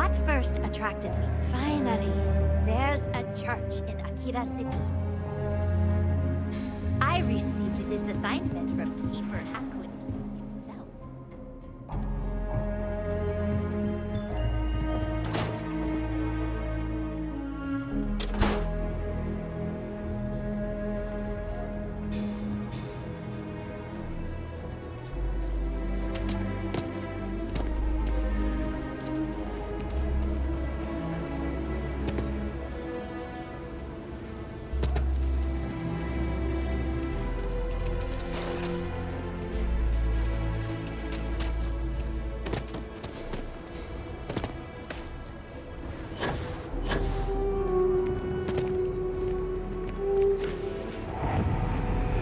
That first attracted me. Finally, there's a church in Akira City. I received this assignment from Keeper Aquilus himself.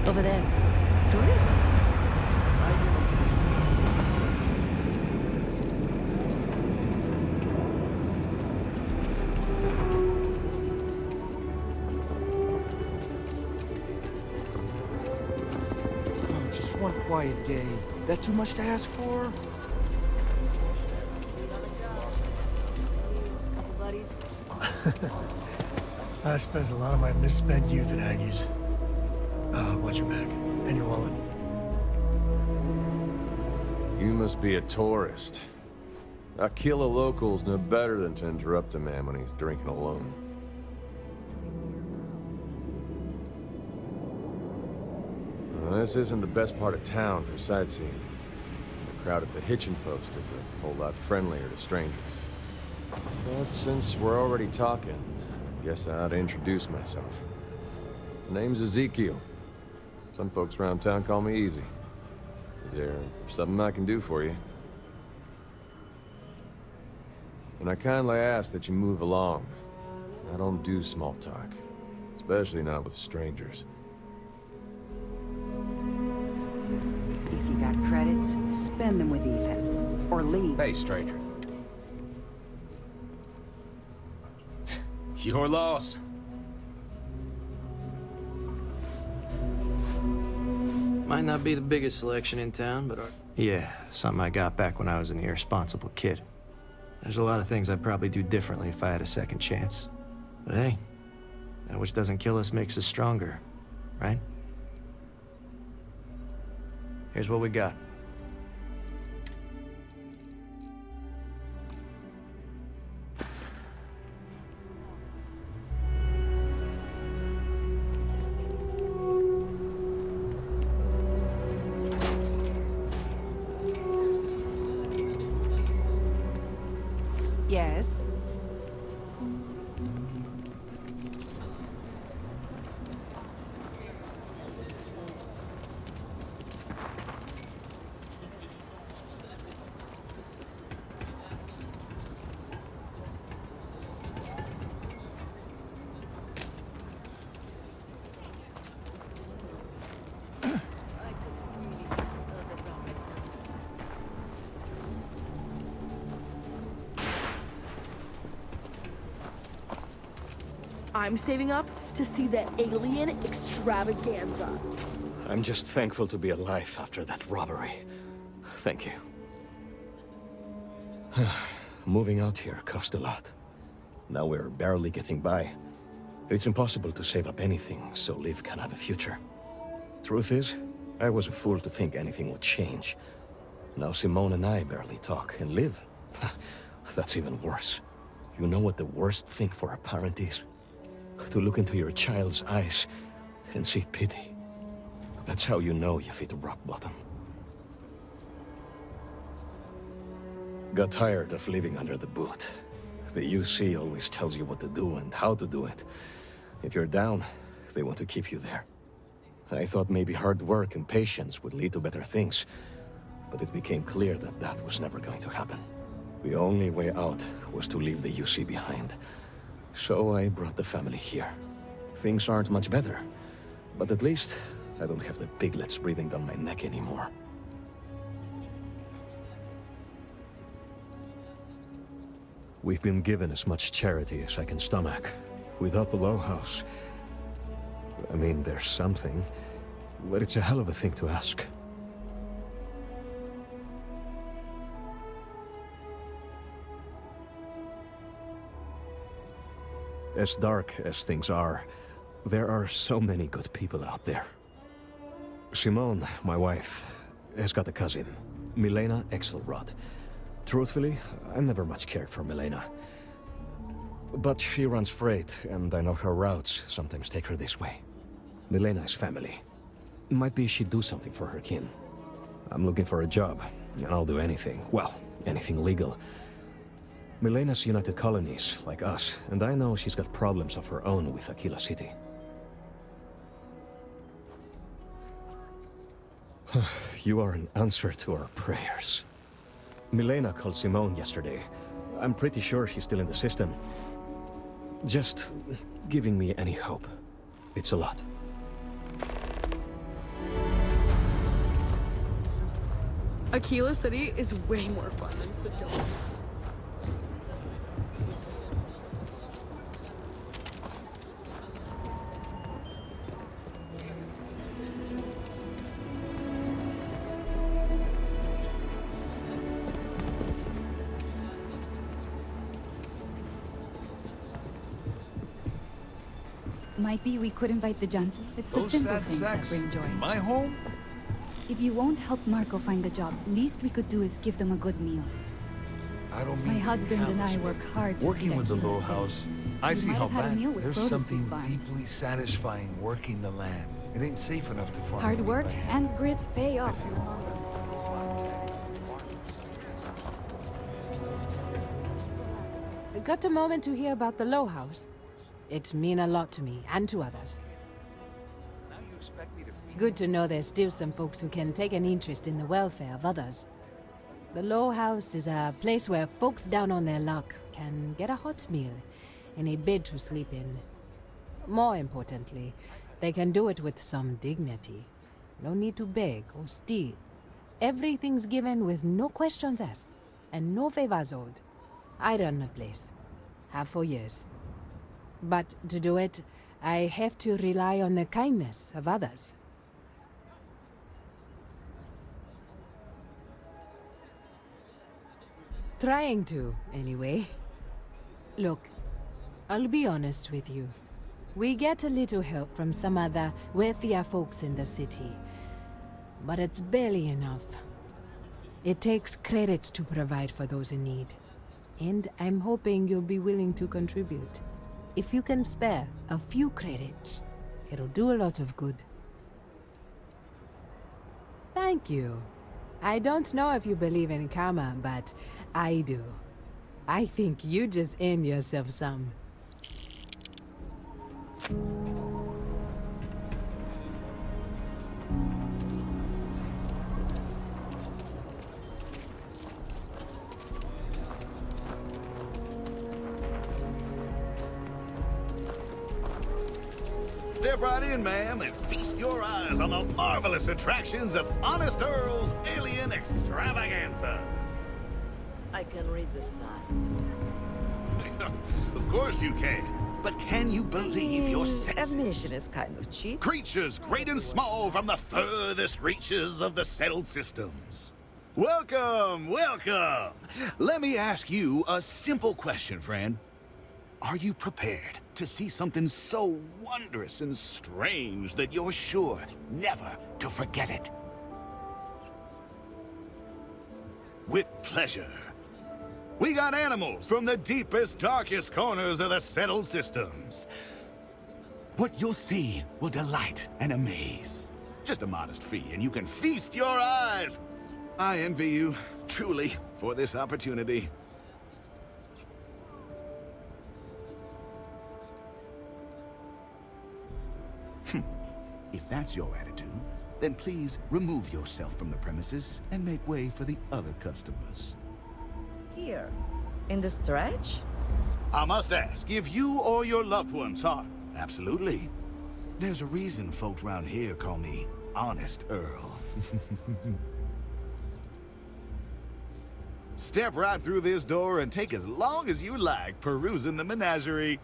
Over there. Tourists? Oh, just one quiet day. That too much to ask for? Couple buddies? I spent a lot of my misspent youth in Aggies. What's your bag? And your wallet? You must be a tourist. A kill a local's no better than to interrupt a man when he's drinking alone. Well, this isn't the best part of town for sightseeing. The crowd at the hitching post is a whole lot friendlier to strangers. But since we're already talking, I guess I ought to introduce myself. My name's Ezekiel. Some folks around town call me Easy. Is there something I can do for you? And I kindly ask that you move along. I don't do small talk, especially not with strangers. If you got credits, spend them with Ethan. Or leave. Hey, stranger. Your loss. Might not be the biggest selection in town, but yeah, something I got back when I was an irresponsible kid. There's a lot of things I'd probably do differently if I had a second chance. But hey, that which doesn't kill us makes us stronger, right? Here's what we got. Yes. I'm saving up to see the alien extravaganza. I'm just thankful to be alive after that robbery. Thank you. Moving out here cost a lot. Now we're barely getting by. It's impossible to save up anything so Liv can have a future. Truth is, I was a fool to think anything would change. Now Simone and I barely talk, and Liv, that's even worse. You know what the worst thing for a parent is? To look into your child's eyes and see pity. That's how you know you've hit rock bottom. Got tired of living under the boot. The UC always tells you what to do and how to do it. If you're down, they want to keep you there. I thought maybe hard work and patience would lead to better things, but it became clear that that was never going to happen. The only way out was to leave the UC behind. So I brought the family here. Things aren't much better, but at least I don't have the piglets breathing down my neck anymore. We've been given as much charity as I can stomach. Without the Low House, I mean, there's something, but it's a hell of a thing to ask. As dark as things are, there are so many good people out there. Simone, my wife, has got a cousin, Milena Axelrod. Truthfully, I never much cared for Milena. But she runs freight, and I know her routes sometimes take her this way. Milena is family. Might be she'd do something for her kin. I'm looking for a job, and I'll do anything. Well, anything legal. Milena's United Colonies, like us, and I know she's got problems of her own with Aquila City. You are an answer to our prayers. Milena called Simone yesterday. I'm pretty sure she's still in the system. Just giving me any hope. It's a lot. Aquila City is way more fun than Sedona. Might be we could invite the Johnsons. It's the simple things that bring joy. My home? If you won't help Marco find a job, least we could do is give them a good meal. I don't mean My to be husband and I callous, work hard to working feed with the Aquila low City. house, I We see might how have had a bad. meal with There's produce we something farmed. deeply satisfying working the land. It ain't safe enough to farm. Hard it work by hand. and grits pay off in the long run. Got a moment to hear about the Low House? It mean a lot to me and to others. Good to know there's still some folks who can take an interest in the welfare of others. The Low House is a place where folks down on their luck can get a hot meal and a bed to sleep in. More importantly, they can do it with some dignity. No need to beg or steal. Everything's given with no questions asked and no favors owed. I run the place. Have for years. But to do it, I have to rely on the kindness of others. Trying to, anyway. Look, I'll be honest with you. We get a little help from some other wealthier folks in the city. But it's barely enough. It takes credits to provide for those in need. And I'm hoping you'll be willing to contribute. If you can spare a few credits, it'll do a lot of good. Thank you. I don't know if you believe in karma, but I do. I think you just earn yourself some. Step right in, ma'am, and feast your eyes on the marvelous attractions of Honest Earl's Alien Extravaganza. I can read the sign. Of course you can. But can you believe your senses? Admission is kind of cheap. Creatures great and small from the furthest reaches of the settled systems. Welcome, welcome. Let me ask you a simple question, friend. Are you prepared to see something so wondrous and strange that you're sure never to forget it? With pleasure. We got animals from the deepest, darkest corners of the settled systems. What you'll see will delight and amaze. Just a modest fee, and you can feast your eyes. I envy you, truly, for this opportunity. If that's your attitude, then please remove yourself from the premises and make way for the other customers. Here, in the stretch? I must ask if you or your loved ones are. Absolutely. There's a reason folks around here call me Honest Earl. Step right through this door and take as long as you like perusing the menagerie.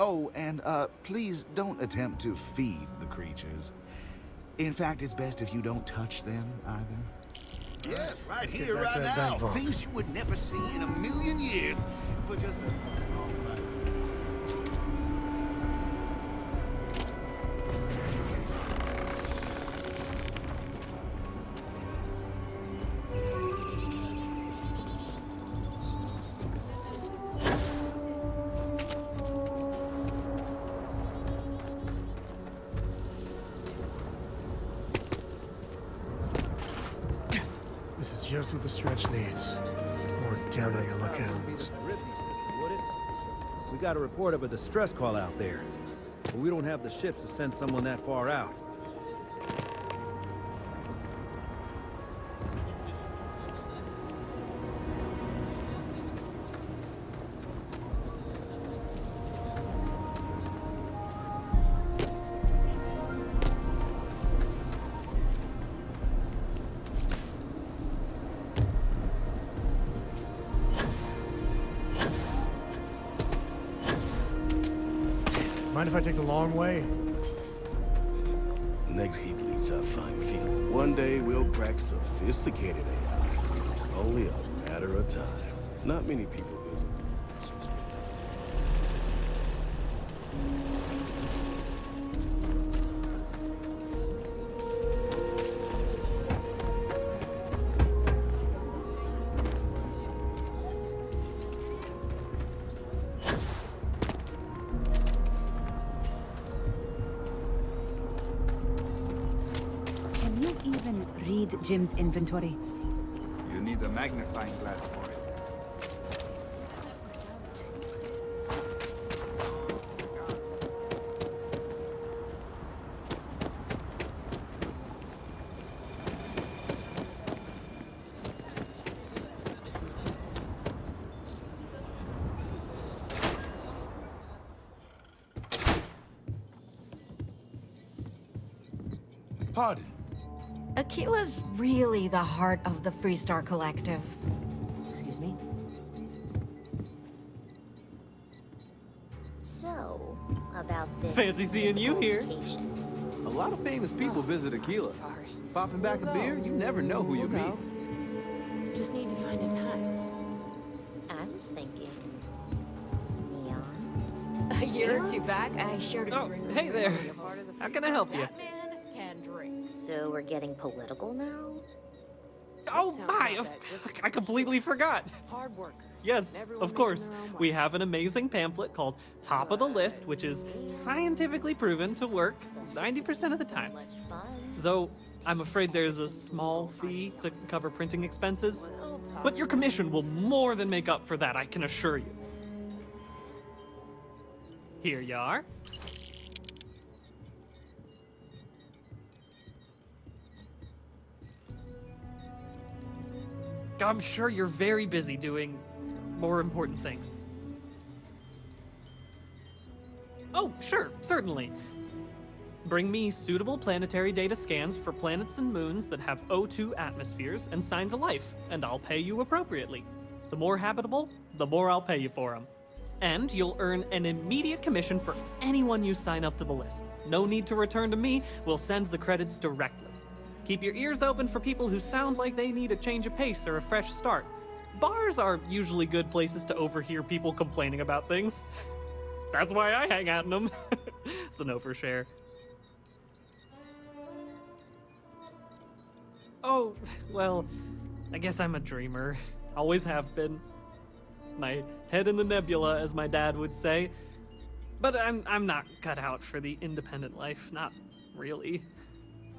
Oh, and please don't attempt to feed the creatures. In fact, it's best if you don't touch them either. Yes, right here, right now. Things you would never see in a million years for just a small price. Just what the stretch needs. More down on your luck animals. We got a report of a distress call out there, but we don't have the ships to send someone that far out. Mind if I take the long way? Next heat leads our fine feet. One day we'll crack sophisticated AI. Only a matter of time. Not many people visit. Can you even read Jim's inventory? You need a magnifying glass for it. Pardon. Aquila's really the heart of the Freestar Collective. Excuse me? So, about this... Fancy seeing you here. A lot of famous people visit Aquila. Popping back a beer, you never know who you meet. Just need to find a time. I was thinking... Neon? A year or two back, I shared a drink. Hey there. How can I help you? So we're getting political now? Oh my! I completely forgot. Hard workers. Yes, of course. We have an amazing pamphlet called Top of the List, which is scientifically proven to work 90% of the time. Though, I'm afraid there's a small fee to cover printing expenses. But your commission will more than make up for that, I can assure you. Here you are. I'm sure you're very busy doing more important things. Oh, sure, certainly. Bring me suitable planetary data scans for planets and moons that have O2 atmospheres and signs of life, and I'll pay you appropriately. The more habitable, the more I'll pay you for them. And you'll earn an immediate commission for anyone you sign up to the list. No need to return to me, we'll send the credits directly. Keep your ears open for people who sound like they need a change of pace or a fresh start. Bars are usually good places to overhear people complaining about things. That's why I hang out in them. So no for share. Oh, well, I guess I'm a dreamer. Always have been. My head in the nebula, as my dad would say. But I'm not cut out for the independent life, not really.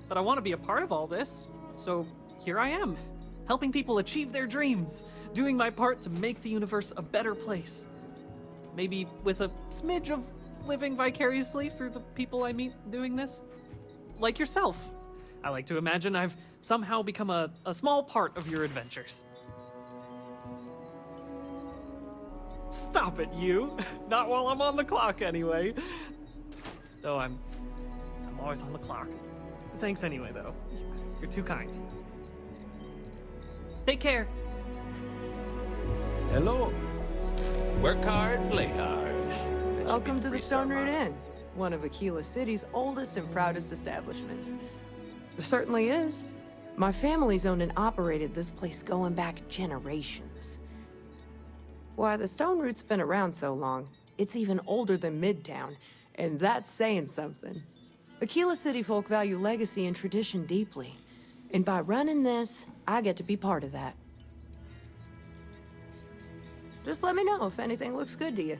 But I want to be a part of all this, so here I am, helping people achieve their dreams, doing my part to make the universe a better place. Maybe with a smidge of living vicariously through the people I meet doing this. Like yourself. I like to imagine I've somehow become a small part of your adventures. Stop it, you. Not while I'm on the clock, anyway. Though I'm always on the clock. Thanks anyway, though. You're too kind. Take care. Hello. Work hard, play hard. Welcome to the Stone Root Inn, one of Aquila City's oldest and proudest establishments. There certainly is. My family's owned and operated this place going back generations. Why, the Stone Root's been around so long, it's even older than Midtown, and that's saying something. Aquila City folk value legacy and tradition deeply, and by running this, I get to be part of that. Just let me know if anything looks good to you.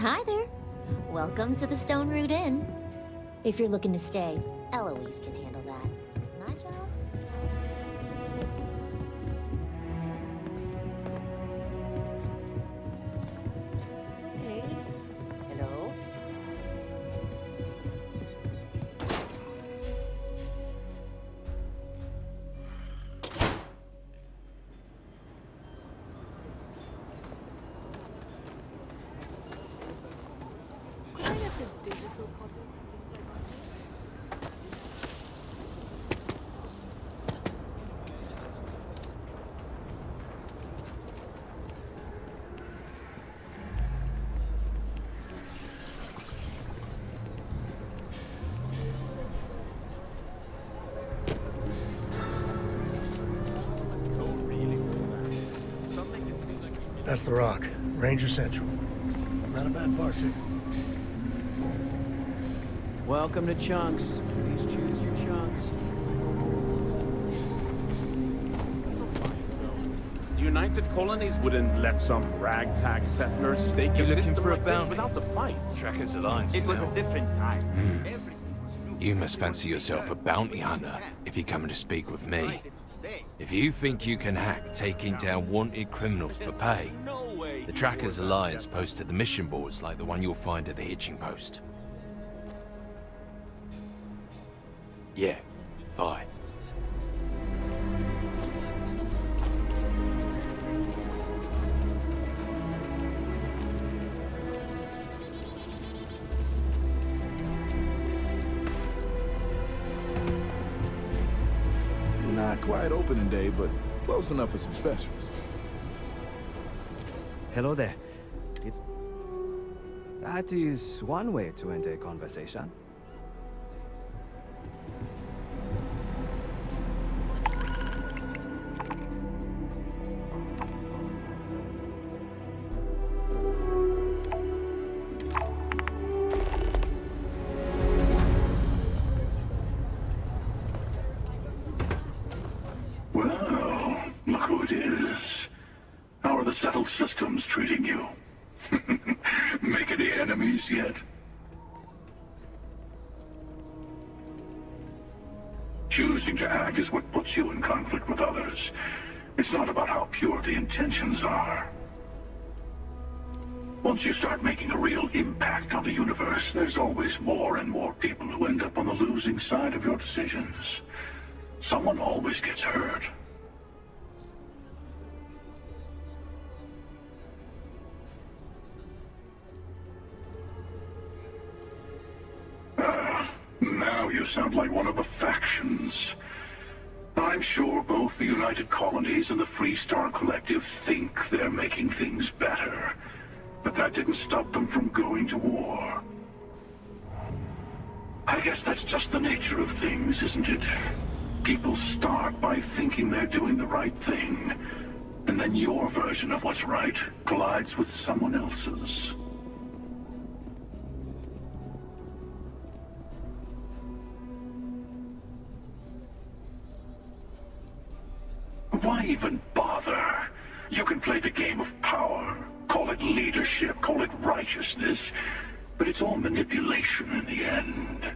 Hi there. Welcome to the Stone Root Inn. If you're looking to stay, Eloise can handle that. My job's... Hey. Hello? That's the Rock. Ranger Central. Not a bad bar, too. Welcome to Chunks. Please choose your chunks. The United Colonies wouldn't let some ragtag settlers stake a You're looking system for a like this bounty? without a fight. Trackers Alliance. It was a different time. You must fancy yourself a bounty hunter if you're coming to speak with me. If you think you can hack taking down wanted criminals for pay, the Trackers Alliance posted the mission boards like the one you'll find at the hitching post. Yeah, bye. Not quite opening day, but close enough for some specials. Hello there. That is one way to end a conversation. Well, look who it is. How are the settled systems treating you? Make any enemies yet? Choosing to act is what puts you in conflict with others. It's not about how pure the intentions are. Once you start making a real impact on the universe, there's always more and more people who end up on the losing side of your decisions. Someone always gets hurt. Now you sound like one of the factions. I'm sure both the United Colonies and the Free Star Collective think they're making things better. But that didn't stop them from going to war. I guess that's just the nature of things, isn't it? People start by thinking they're doing the right thing. And then your version of what's right collides with someone else's. Why even bother? You can play the game of power, call it leadership, call it righteousness, but it's all manipulation in the end.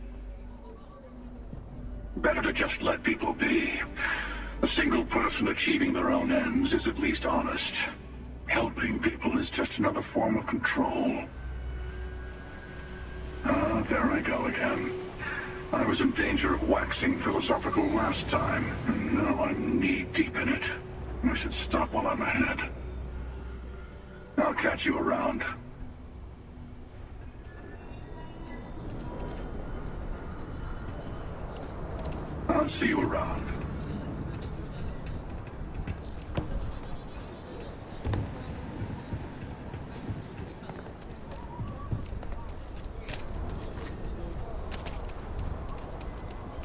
Better to just let people be. A single person achieving their own ends is at least honest. Helping people is just another form of control. Ah, there I go again. I was in danger of waxing philosophical last time, and now I'm knee-deep in it. I should stop while I'm ahead. I'll catch you around. I'll see you around.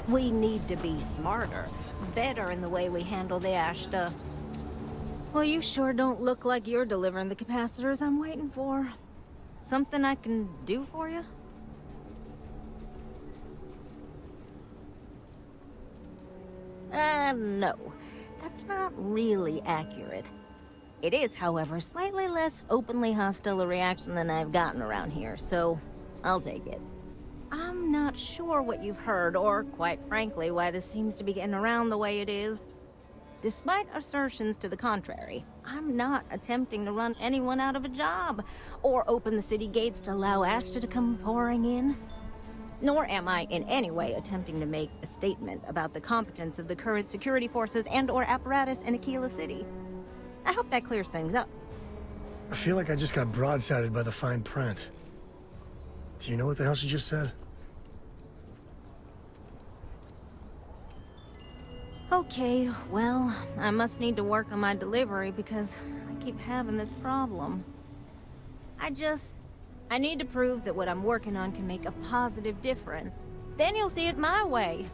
We need to be smarter, better in the way we handle the Ashta. Well, you sure don't look like you're delivering the capacitors I'm waiting for. Something I can do for you? No. That's not really accurate. It is, however, slightly less openly hostile a reaction than I've gotten around here, so I'll take it. I'm not sure what you've heard, or quite frankly, why this seems to be getting around the way it is. Despite assertions to the contrary, I'm not attempting to run anyone out of a job, or open the city gates to allow Ashta to come pouring in. Nor am I in any way attempting to make a statement about the competence of the current security forces and/or apparatus in Aquila City. I hope that clears things up. I feel like I just got broadsided by the fine print. Do you know what the hell she just said? Okay, well, I must need to work on my delivery because I keep having this problem. I need to prove that what I'm working on can make a positive difference. Then you'll see it my way.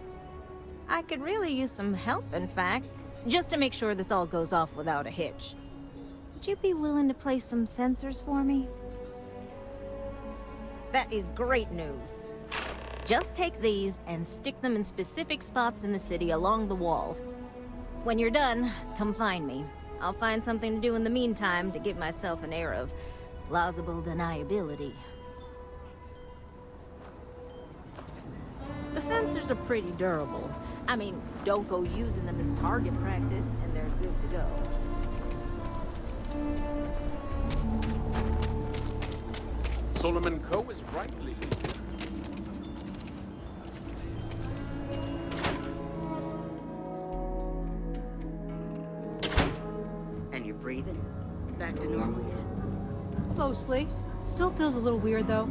I could really use some help, in fact, just to make sure this all goes off without a hitch. Would you be willing to place some sensors for me? That is great news. Just take these and stick them in specific spots in the city along the wall. When you're done, come find me. I'll find something to do in the meantime to give myself an air of plausible deniability. The sensors are pretty durable. I mean, don't go using them as target practice, and they're good to go. Solomon Co. is rightly. And you're breathing? Back to normal yet? Mostly. Still feels a little weird, though.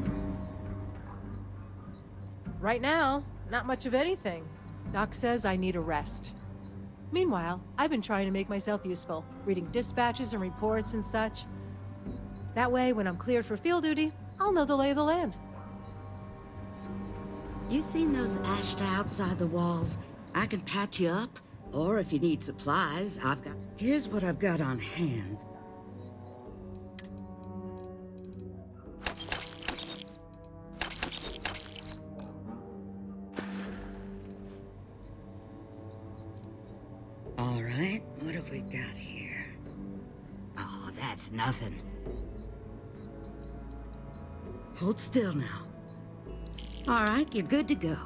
Right now, not much of anything. Doc says I need a rest. Meanwhile, I've been trying to make myself useful, reading dispatches and reports and such. That way, when I'm cleared for field duty, I'll know the lay of the land. You seen those Ashta outside the walls? I can patch you up, or if you need supplies, here's what I've got on hand. All right, what have we got here? Oh, that's nothing. Hold still now. All right, you're good to go.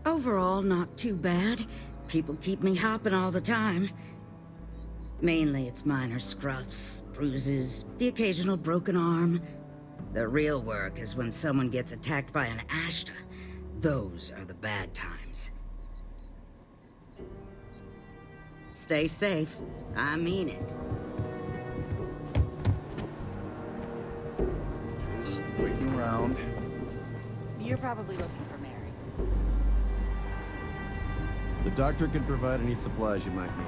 Overall, not too bad. People keep me hopping all the time. Mainly it's minor scruffs, bruises, the occasional broken arm. The real work is when someone gets attacked by an Ashta. Those are the bad times. Stay safe. I mean it. Just waiting around. You're probably looking for Mary. The doctor can provide any supplies you might need.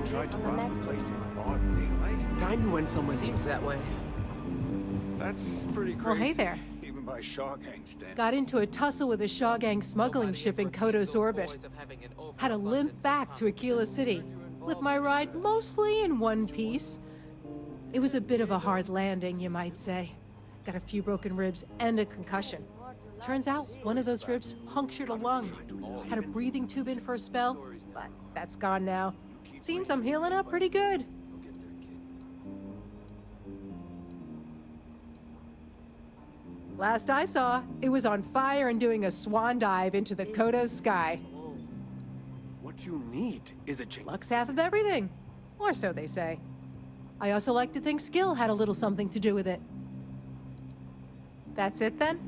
Tried to rob the place in broad daylight. Time you went somewhere. Seems that way. That's pretty crazy. Well, hey there. Even by Shaw gang standards. Got into a tussle with a Shaw gang smuggling ship in Kodos orbit. Had to limp back to Aquila City, with my ride mostly in one piece. It was a bit of a hard landing, you might say. Got a few broken ribs and a concussion. Turns out one of those ribs punctured a lung. Had a breathing tube in for a spell, but that's gone now. Seems I'm healing up pretty good. Last I saw, it was on fire and doing a swan dive into the Kodos sky. What you need is a change. Luck's half of everything. Or so they say. I also like to think skill had a little something to do with it. That's it then?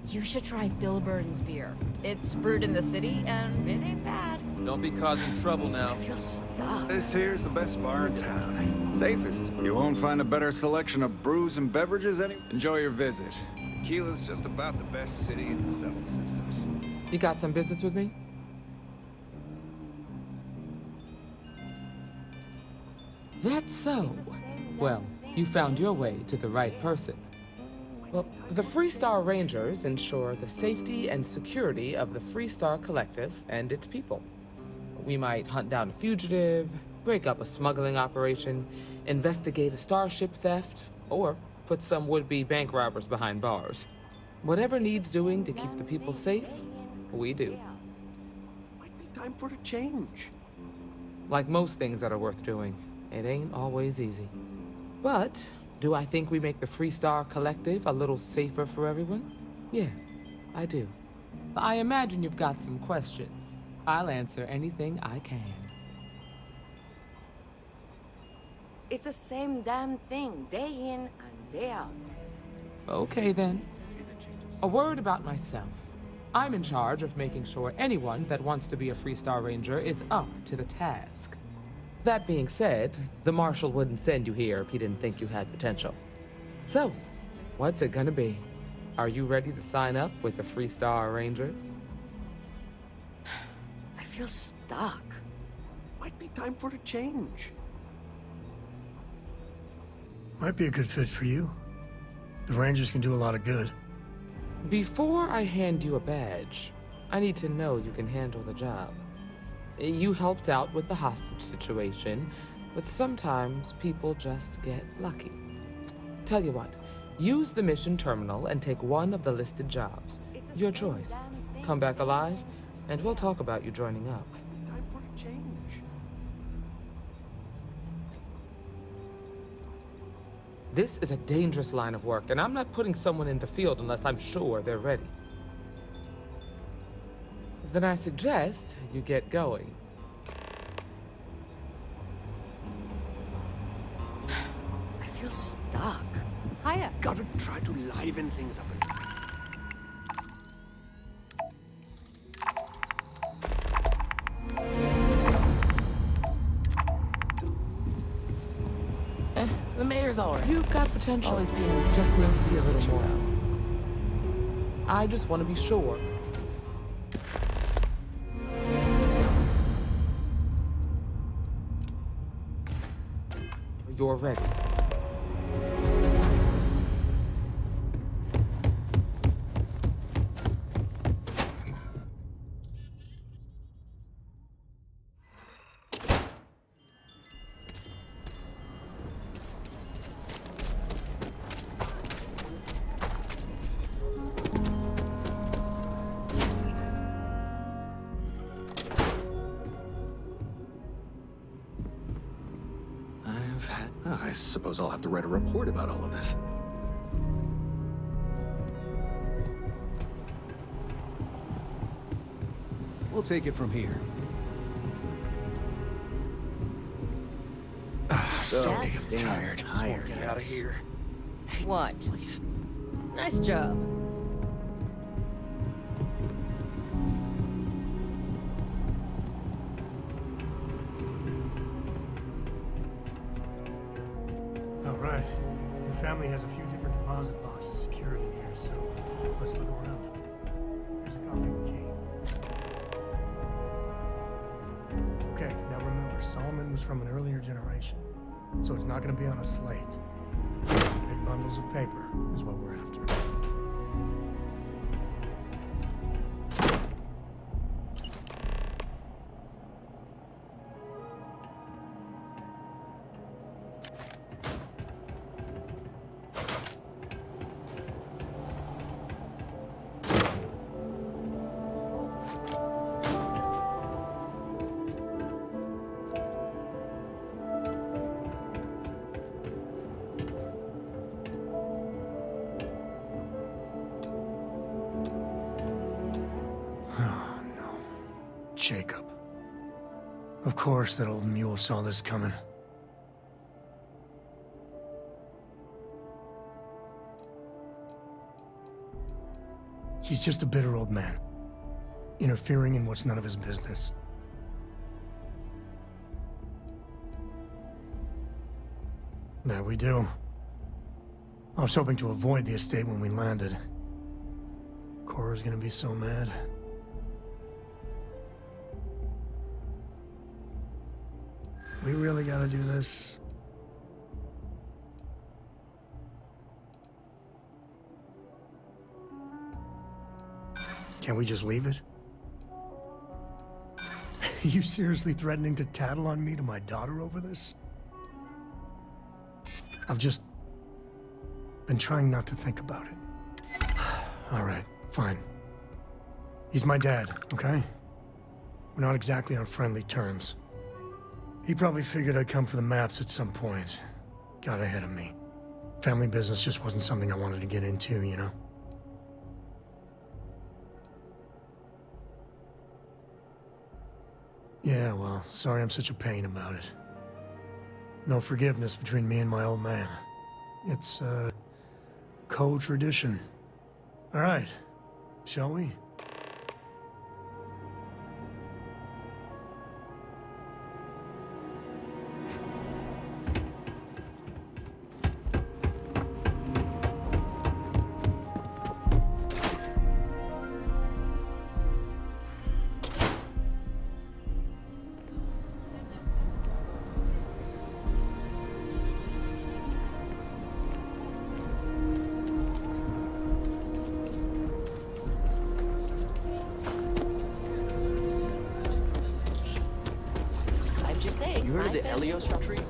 You should try Phil Burton's beer. It's brewed in the city, and it ain't bad. Don't be causing trouble now. I feel stuck. This here's the best bar in town. Safest. You won't find a better selection of brews and beverages anywhere. Enjoy your visit. Aquila's just about the best city in the settled systems. You got some business with me? That's so. Well, you found your way to the right person. Well, the Freestar Rangers ensure the safety and security of the Freestar Collective and its people. We might hunt down a fugitive, break up a smuggling operation, investigate a starship theft, or put some would-be bank robbers behind bars. Whatever needs doing to keep the people safe, we do. Might be time for a change. Like most things that are worth doing, it ain't always easy. But do I think we make the Freestar Collective a little safer for everyone? Yeah, I do. I imagine you've got some questions. I'll answer anything I can. It's the same damn thing, day in and day out. Okay then. A word about myself. I'm in charge of making sure anyone that wants to be a Freestar Ranger is up to the task. That being said, the Marshal wouldn't send you here if he didn't think you had potential. So, what's it gonna be? Are you ready to sign up with the Freestar Rangers? I feel stuck. Might be time for a change. Might be a good fit for you. The Rangers can do a lot of good. Before I hand you a badge, I need to know you can handle the job. You helped out with the hostage situation, but sometimes people just get lucky. Tell you what, use the mission terminal and take one of the listed jobs. Your choice. Come back alive, and we'll talk about you joining up. Time for a change. This is a dangerous line of work, and I'm not putting someone in the field unless I'm sure they're ready. Then I suggest you get going. I feel stuck. Hiya. Gotta try to liven things up a little. The mayor's alright. You've got potential. Always painting. Just need to see a little more. I just want to be sure. You're ready. I suppose I'll have to write a report about all of this. We'll take it from here. So damn tired. Get out of here. What? Nice job. Alright. Your family has a few different deposit boxes secured in here, so let's look around. Here's a copy of the key. Okay, now remember, Solomon was from an earlier generation, so it's not going to be on a slate. Big bundles of paper is what we're after. Jacob. Of course that old mule saw this coming. He's just a bitter old man, interfering in what's none of his business. There we do. I was hoping to avoid the estate when we landed. Cora's gonna be so mad. We really gotta do this. Can't we just leave it? Are you seriously threatening to tattle on me to my daughter over this? I've just Been trying not to think about it. All right, fine. He's my dad, okay? We're not exactly on friendly terms. He probably figured I'd come for the maps at some point. Got ahead of me. Family business just wasn't something I wanted to get into, you know? Yeah, well, sorry I'm such a pain about it. No forgiveness between me and my old man. It's, co-tradition. All right, shall we? You heard of the Helios retreat?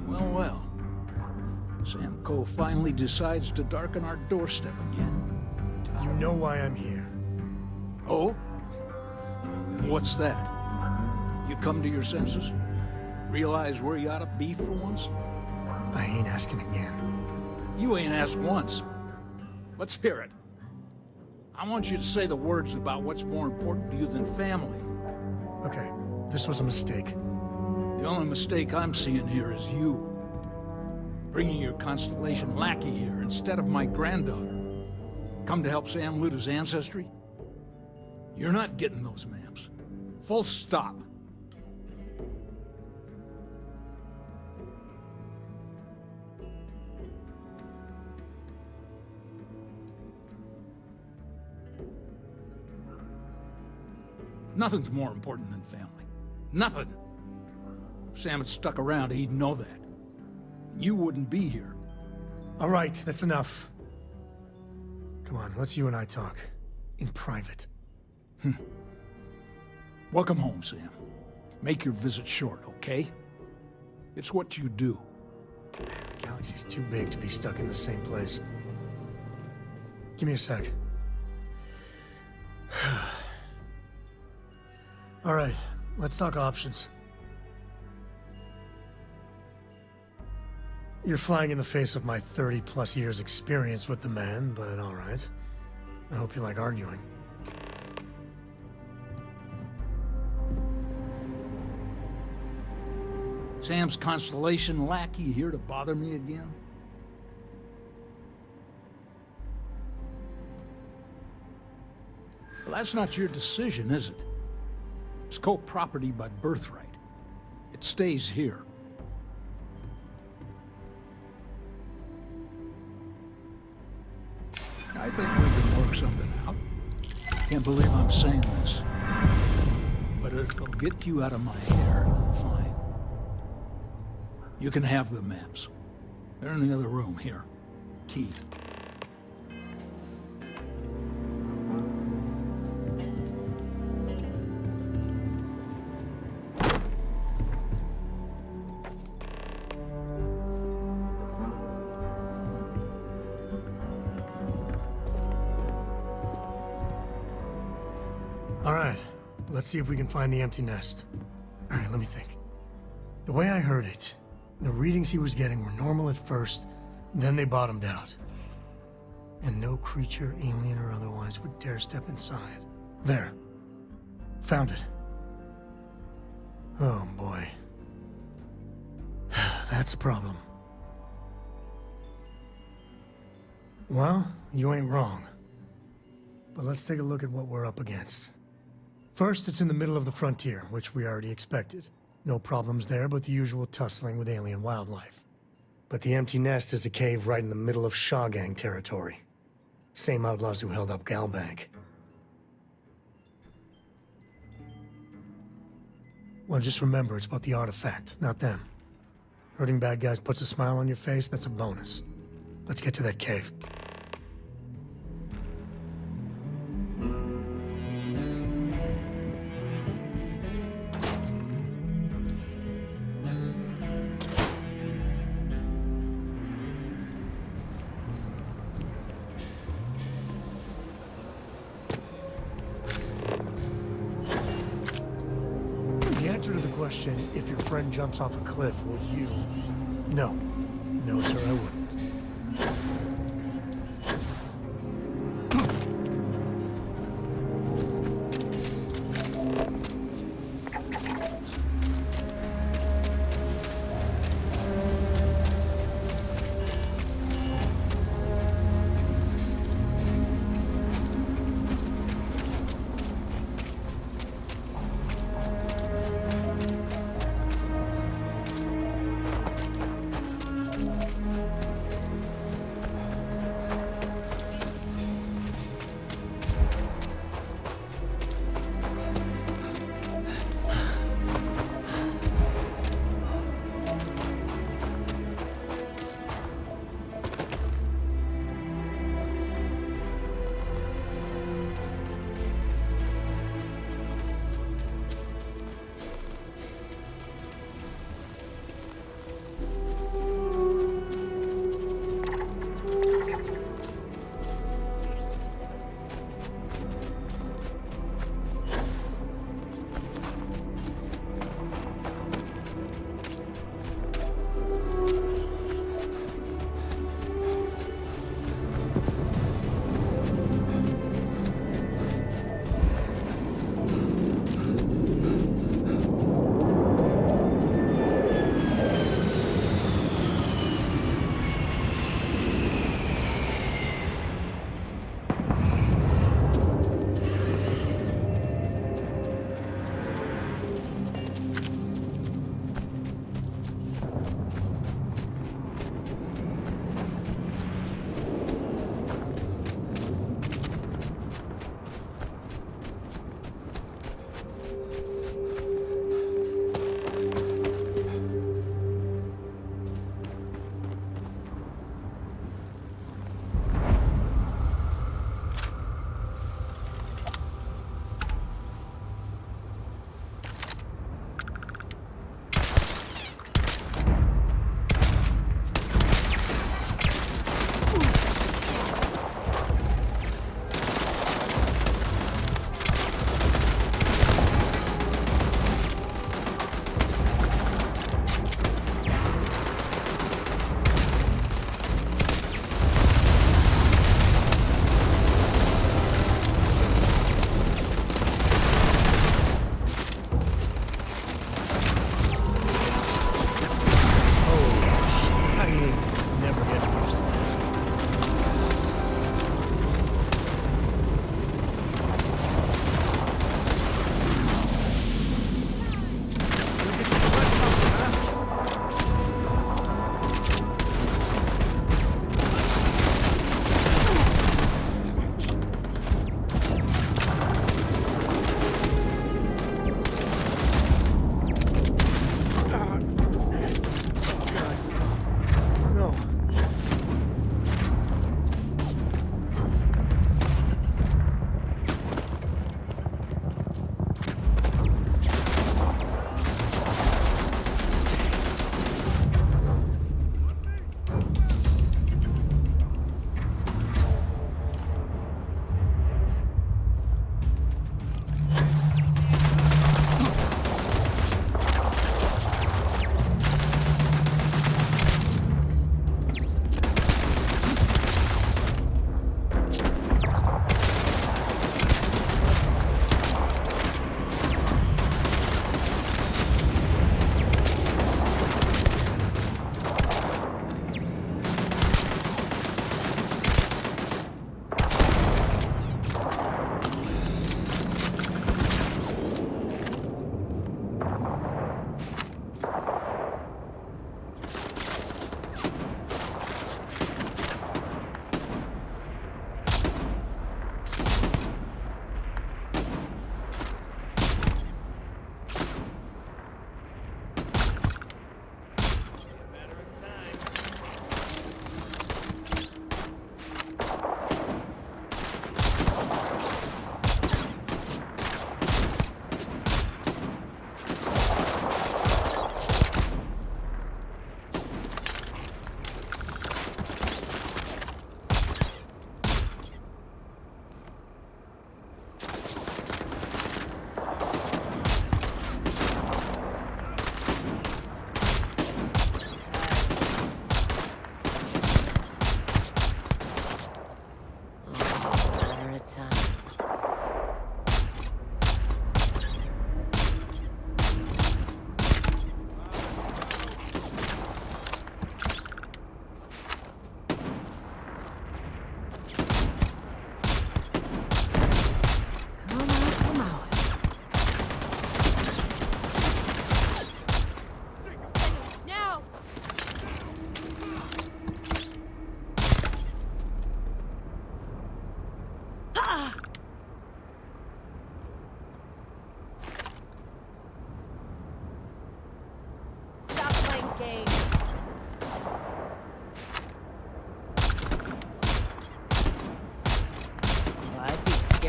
Well. Sam Coe finally decides to darken our doorstep again. You know why I'm here. Oh? And what's that? You come to your senses? Realize where you ought to be for once? I ain't asking again. You ain't asked once. Let's hear it. I want you to say the words about what's more important to you than family. Okay, this was a mistake. The only mistake I'm seeing here is you. Bringing your Constellation lackey here instead of my granddaughter. Come to help Sam loot his ancestry? You're not getting those maps. Full stop. Nothing's more important than family. Nothing. If Sam had stuck around, he'd know that. You wouldn't be here. All right, that's enough. Come on, let's you and I talk. In private. Welcome home, Sam. Make your visit short, okay? It's what you do. The galaxy's too big to be stuck in the same place. Give me a sec. All right, let's talk options. You're flying in the face of my 30-plus years experience with the man, but all right. I hope you like arguing. Sam's Constellation lackey here to bother me again? Well, that's not your decision, is it? It's co-property by birthright. It stays here. I think we can work something out. Can't believe I'm saying this. But if it'll get you out of my hair, then fine. You can have the maps. They're in the other room, here. Key. All right, let's see if we can find the empty nest. All right, let me think. The way I heard it, the readings he was getting were normal at first, then they bottomed out. And no creature, alien or otherwise, would dare step inside. There. Found it. Oh boy. That's a problem. Well, you ain't wrong. But let's take a look at what we're up against. First, it's in the middle of the frontier, which we already expected. No problems there, but the usual tussling with alien wildlife. But the empty nest is a cave right in the middle of Shaw Gang territory. Same outlaws who held up Galbank. Well, just remember, it's about the artifact, not them. Hurting bad guys puts a smile on your face, that's a bonus. Let's get to that cave. The answer to the question, if your friend jumps off a cliff, will you? No. No, sir, I wouldn't.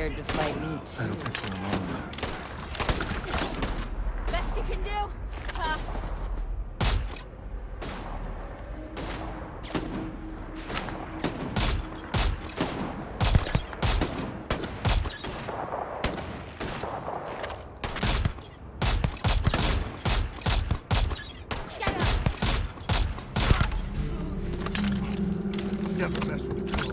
scared to fight me too. I don't think we're alone. Best you can do? Never mess with the girl.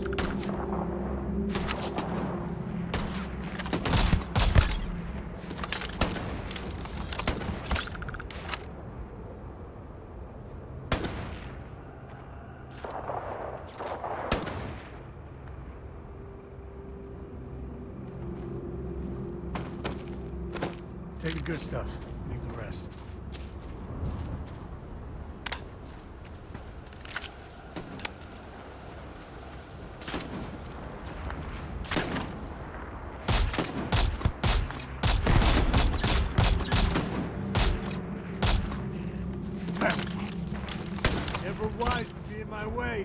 Take the good stuff, leave the rest. Never wise to be in my way.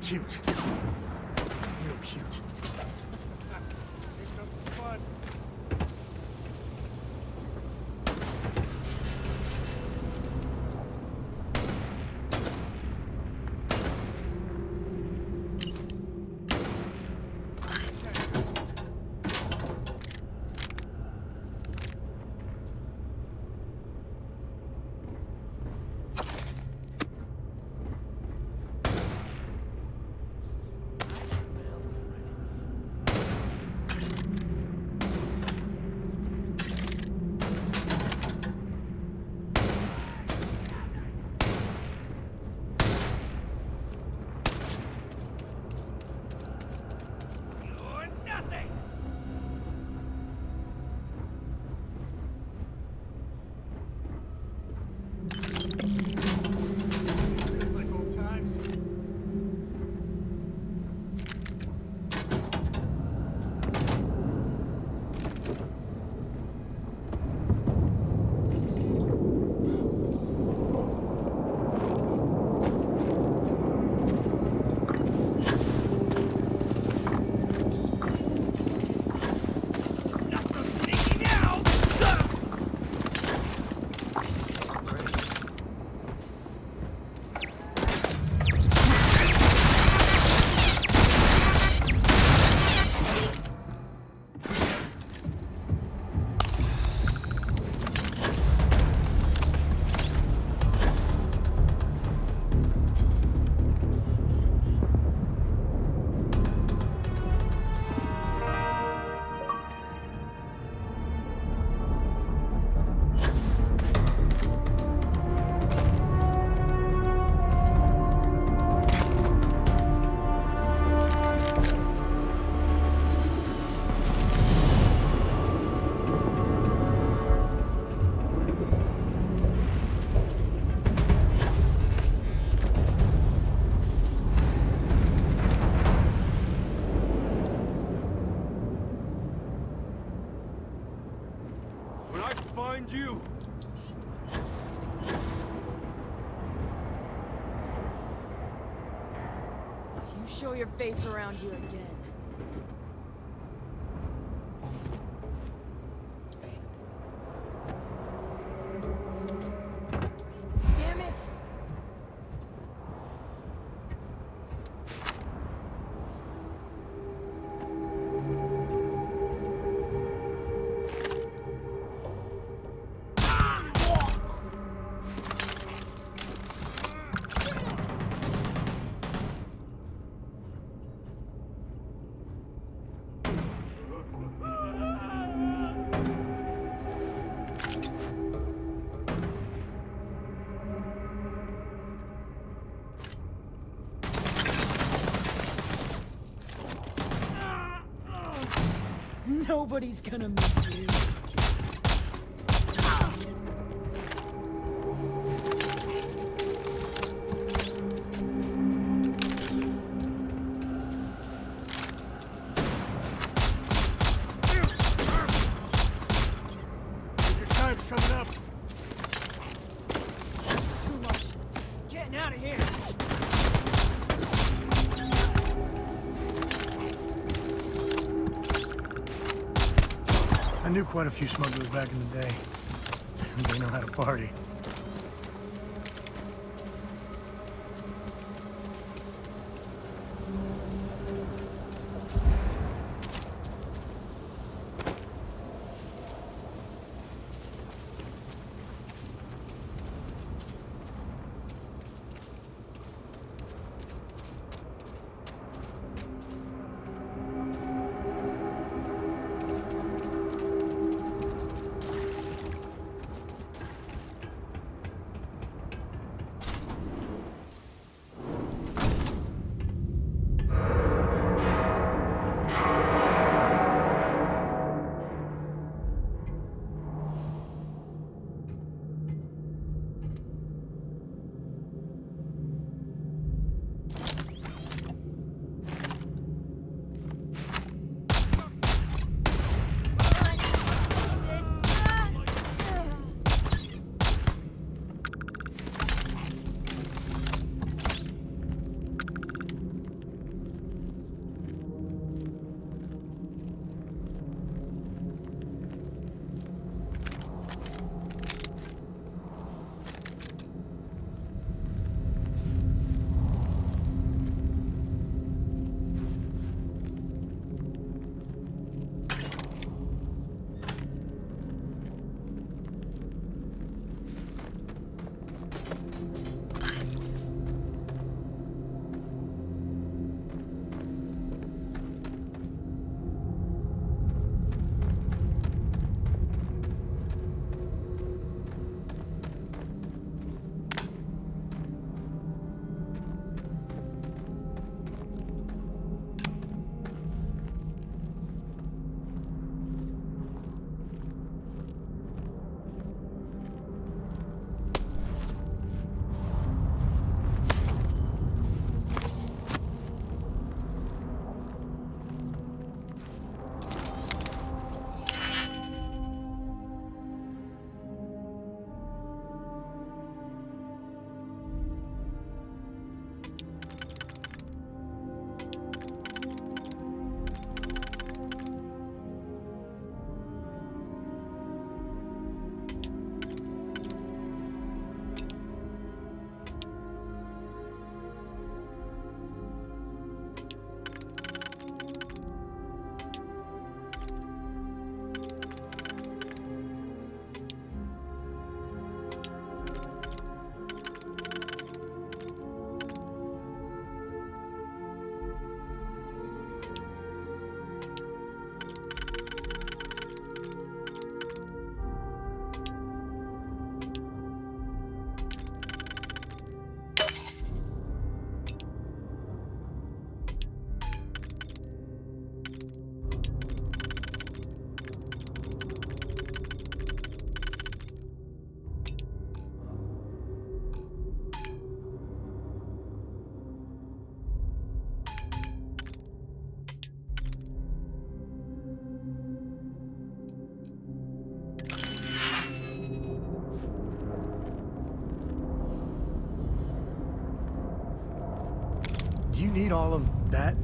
Cute. Real cute. Here comes the fun. Find you. You show your face around here again. Damn it! Nobody's gonna miss you. Guards coming up. Too much. Getting out of here. I knew quite a few smugglers back in the day. They know how to party. Do you need all of that?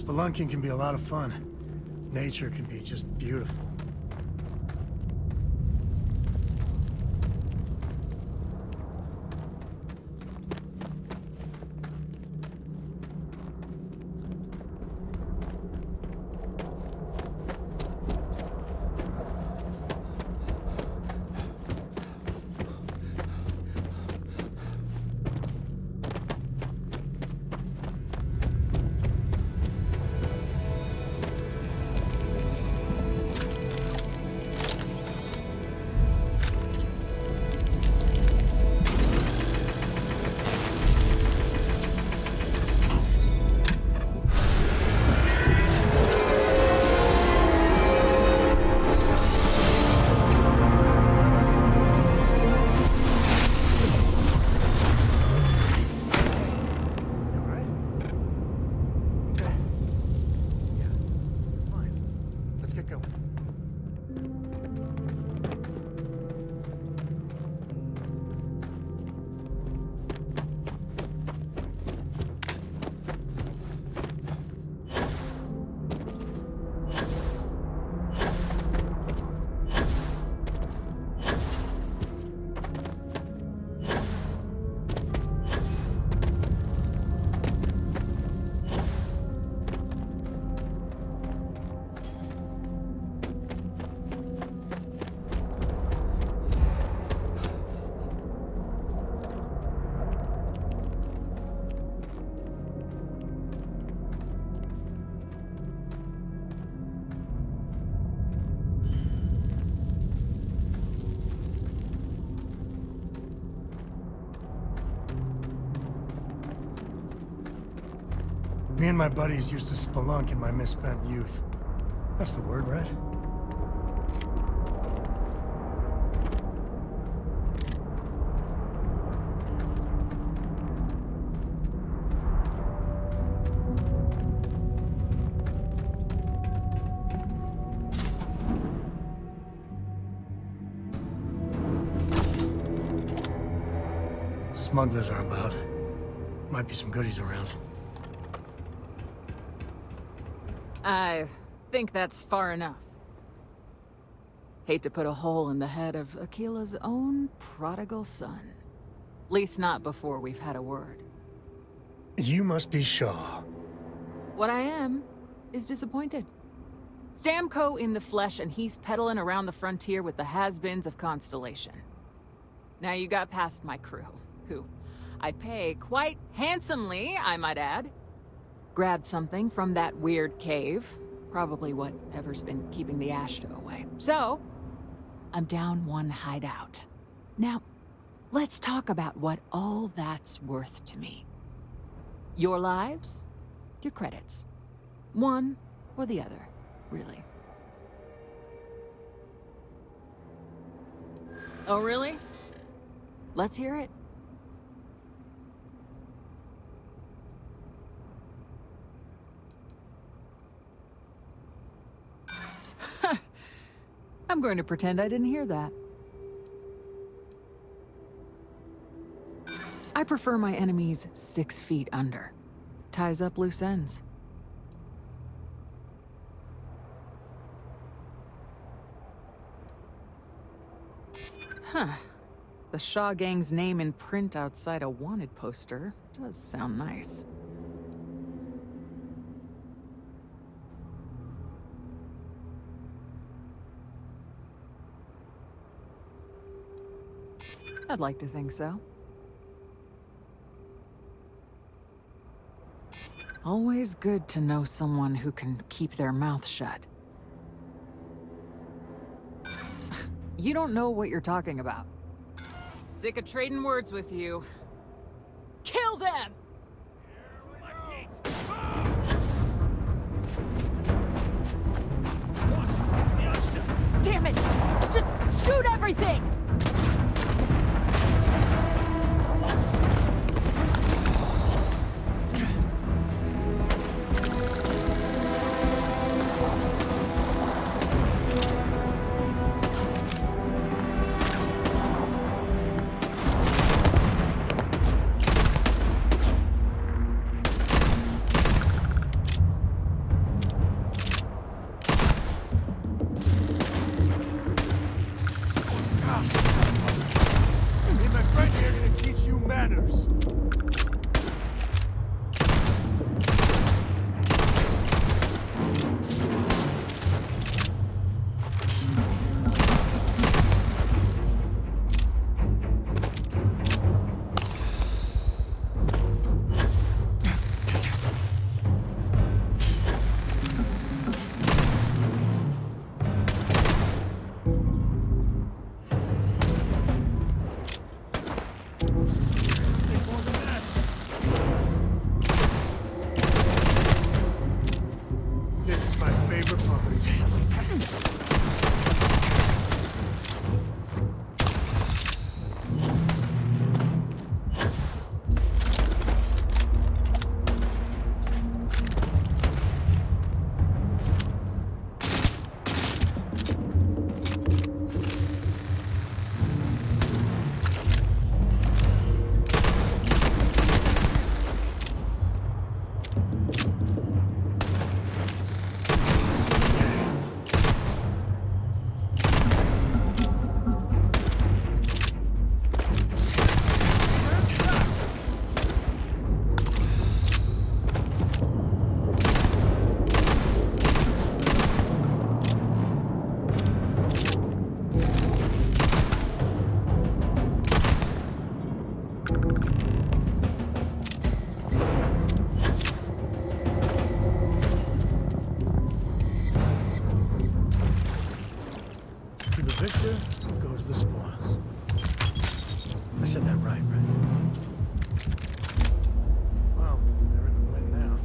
Spelunking can be a lot of fun. Nature can be just beautiful. Me and my buddies used to spelunk in my misspent youth. That's the word, right? Smugglers are about. Might be some goodies around. I think that's far enough. Hate to put a hole in the head of Akila's own prodigal son. At least not before we've had a word. You must be Shaw. What I am is disappointed. Samco in the flesh, and he's peddling around the frontier with the has-beens of Constellation. Now you got past my crew, who I pay quite handsomely, I might add. Grabbed something from that weird cave. Probably whatever's been keeping the Ashta away. So, I'm down one hideout. Now, let's talk about what all that's worth to me. Your lives, your credits. One or the other, really. Oh, really? Let's hear it. I'm going to pretend I didn't hear that. I prefer my enemies 6 feet under. Ties up loose ends. Huh. The Shaw Gang's name in print outside a wanted poster does sound nice. I'd like to think so. Always good to know someone who can keep their mouth shut. You don't know what you're talking about. Sick of trading words with you. Kill them! Damn it! Just shoot everything! the spoils. I said that right? Well, they're in the wind now.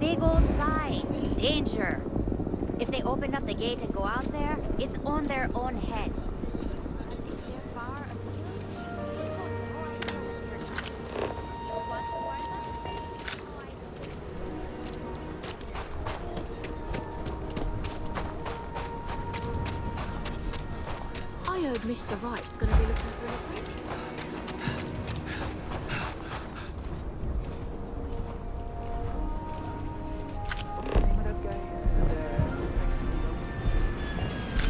big old sign. Danger. If they open up the gate and go out there, it's on their own head. I heard Mr. Wright's gonna be looking for a friend.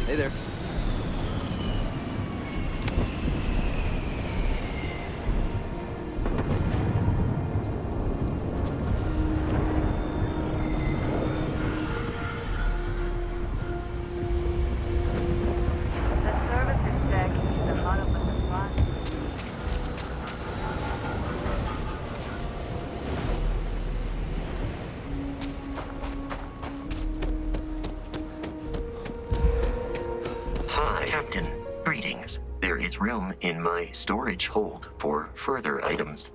Hey there. Captain, greetings. There is room in my storage hold for further items.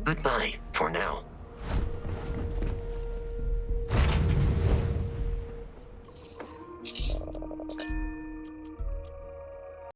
Goodbye for now.